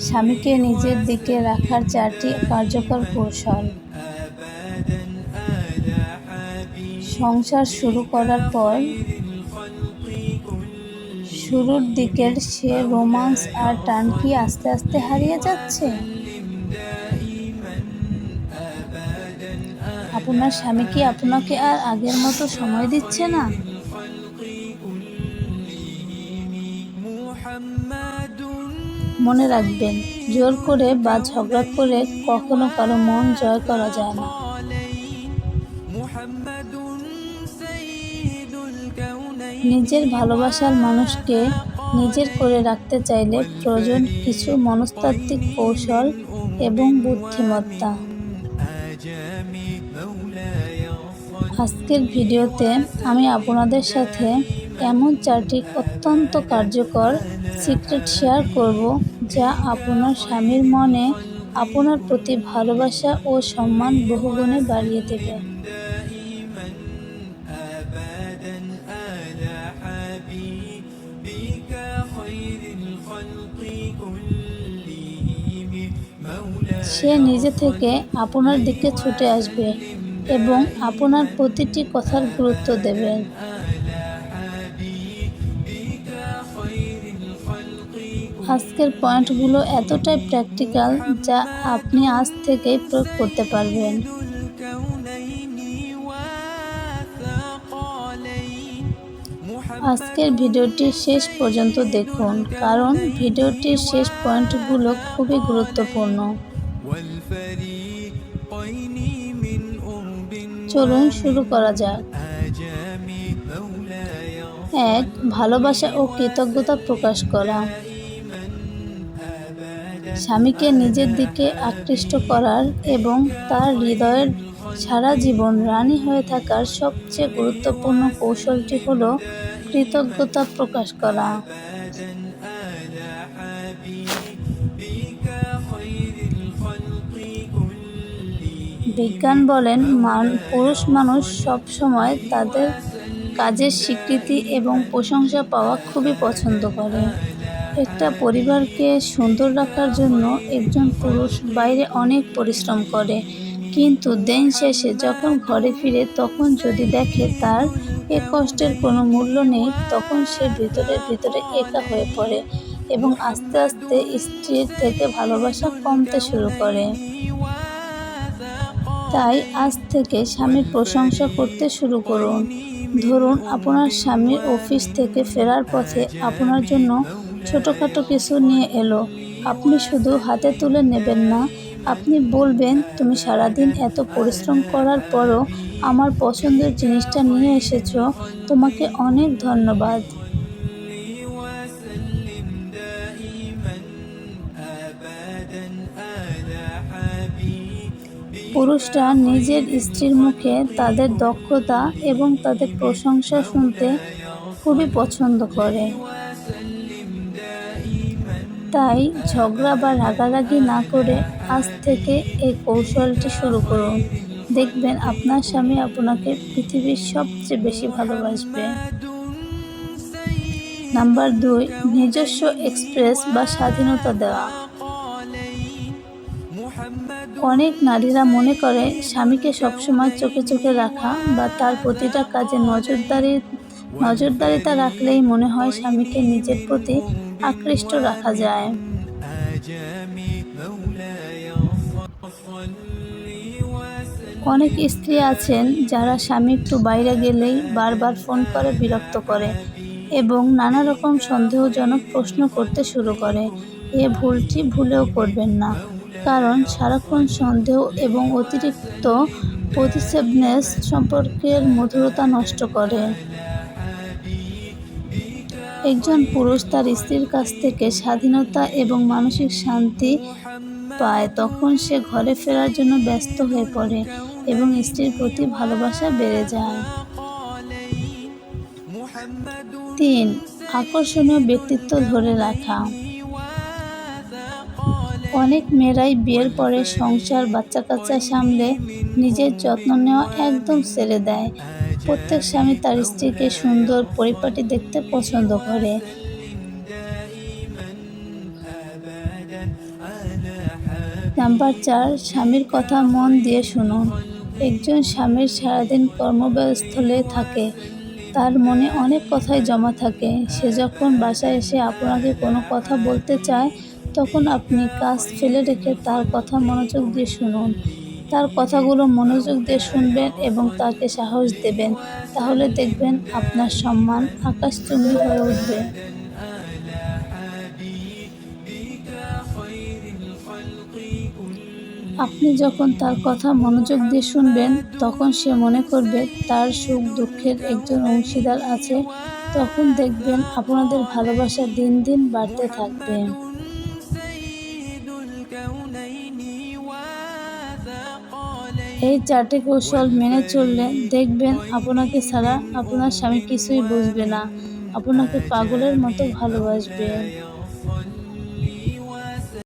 স্বামীকে নিজের দিকে রাখার 4টি কার্যকর কৌশল। সংসার শুরু করার পর শুরুর দিকের সে রোমান্স আর টান কি আস্তে আস্তে হারিয়ে যাচ্ছে? আপনার স্বামী কি আপনাকে আর আগের মতো সময় দিচ্ছে না? মনে রাখবেন, জোর করে বা ঝগড়া করে কখনো কারো মন জয় করা যায় না। নিজের ভালোবাসার মানুষকে নিজের করে রাখতে চাইলে প্রয়োজন কিছু মনস্তাত্ত্বিক কৌশল এবং বুদ্ধিমত্তা। আজকের ভিডিওতে আমি আপনাদের সাথে এমন 4টি অত্যন্ত কার্যকর সিক্রেট শেয়ার করব, যা আপনার স্বামীর মনে আপনার প্রতি ভালোবাসা ও সম্মান বহুগুণে বাড়িয়ে দেবে। সে নিজে থেকে আপনার দিকে ছুটে আসবে এবং আপনার প্রতিটি কথার গুরুত্ব দেবে। আজকের পয়েন্টগুলো এতটাই প্র্যাকটিক্যাল যা আপনি আজ থেকেই প্রয়োগ করতে পারবেন। আজকের ভিডিওটি শেষ পর্যন্ত দেখুন, কারণ ভিডিওটির শেষ পয়েন্টগুলো খুবই গুরুত্বপূর্ণ। চলুন শুরু করা যাক। 1. ভালোবাসা ও কৃতজ্ঞতা প্রকাশ করা। স্বামীকে নিজের দিকে আকৃষ্ট করার এবং তার হৃদয়ের সারা জীবন রানী হয়ে থাকার সবচেয়ে গুরুত্বপূর্ণ কৌশলটি হল কৃতজ্ঞতা প্রকাশ করা। বিজ্ঞান বলেন, পুরুষ মানুষ সবসময় তাদের কাজের স্বীকৃতি এবং প্রশংসা পাওয়া খুবই পছন্দ করে। একটা পরিবারকে সুন্দর রাখার জন্য একজন পুরুষ বাইরে অনেক পরিশ্রম করে, কিন্তু দিন শেষে যখন ঘরে ফিরে তখন যদি দেখে তার এ কষ্টের কোনো মূল্য নেই, তখন সে ভিতরে একা হয়ে পড়ে এবং আস্তে আস্তে স্ত্রীর থেকে ভালোবাসা কমতে শুরু করে। তাই আজ থেকে স্বামীর প্রশংসা করতে শুরু করুন। ধরুন, আপনার স্বামী অফিস থেকে ফেরার পথে আপনার জন্য ছোটোখাটো কিছু নিয়ে এলো। আপনি শুধু হাতে তুলে নেবেন না, আপনি বলবেন, তুমি সারাদিন এত পরিশ্রম করার পরও আমার পছন্দের জিনিসটা নিয়ে এসেছো, তোমাকে অনেক ধন্যবাদ। পুরুষরা নিজের স্ত্রীর মুখে তাদের দক্ষতা এবং তাদের প্রশংসা শুনতে খুবই পছন্দ করে। তাই ঝগড়া বা রাগারাগি না করে আজ থেকে এই কৌশলটি শুরু করুন। দেখবেন আপনার স্বামী আপনাকে পৃথিবীর সবচেয়ে বেশি ভালোবাসবে। নাম্বার 2, নিজস্ব এক্সপ্রেস বা স্বাধীনতা দেওয়া। অনেক নারীরা মনে করে স্বামীকে সবসময় চোখে চোখে রাখা বা তার প্রতিটা কাজে নজরদারিতা রাখলেই মনে হয় স্বামীকে নিজের প্রতি আকৃষ্ট রাখা যায়। অনেক স্ত্রী আছেন যারা স্বামী একটু বাইরে গেলেই বারবার ফোন করে বিরক্ত করে এবং নানা রকম সন্দেহজনক প্রশ্ন করতে শুরু করে। এ ভুলটি ভুলেও করবেন না, কারণ সারাক্ষণ সন্দেহ এবং অতিরিক্ত পসেসিভনেস সম্পর্কের মধুরতা নষ্ট করে। একজন পুরুষ তার স্ত্রীর কাছ থেকে স্বাধীনতা এবং মানসিক শান্তি পায় তখন সে ঘরে ফেরার জন্য ব্যস্ত হয়ে পড়ে এবং স্ত্রীর প্রতি ভালোবাসা বেড়ে যায়। 3. আকর্ষণীয় ব্যক্তিত্ব ধরে রাখা। অনেক মেয়েরাই বিয়ের পরে সংসার, বাচ্চা কাচ্চা সামলে নিজের যত্ন নেওয়া একদম ছেড়ে দেয়। প্রত্যেক স্বামী তার স্ত্রীকে সুন্দর, পরিপাটি দেখতে পছন্দ করে। নাম্বার 4, স্বামীর কথা মন দিয়ে শুনুন। একজন স্বামীর সারাদিন কর্মব্যস্তলে থাকে, তার মনে অনেক কথাই জমা থাকে। সে যখন বাসায় এসে আপনাকে কোনো কথা বলতে চায়, তখন আপনি কাজ ফেলে রেখে তার কথা মনোযোগ দিয়ে শুনুন। তার কথাগুলো মনোযোগ দিয়ে শুনবেন এবং তাকে সাহস দেবেন। তাহলে দেখবেন আপনার সম্মান আকাশচুম্বী হয়ে উঠবে। আপনি যখন তার কথা মনোযোগ দিয়ে শুনবেন, তখন সে মনে করবে তার সুখ-দুঃখের একজন অংশীদার আছে। তখন দেখবেন আপনাদের ভালোবাসা দিন দিন বাড়তে থাকবে। এই 4টি কৌশল মেনে চললে দেখবেন আপনাকে ছাড়া আপনার স্বামী কিছুই বুঝবে না, আপনাকে পাগলের মতো ভালোবাসবে।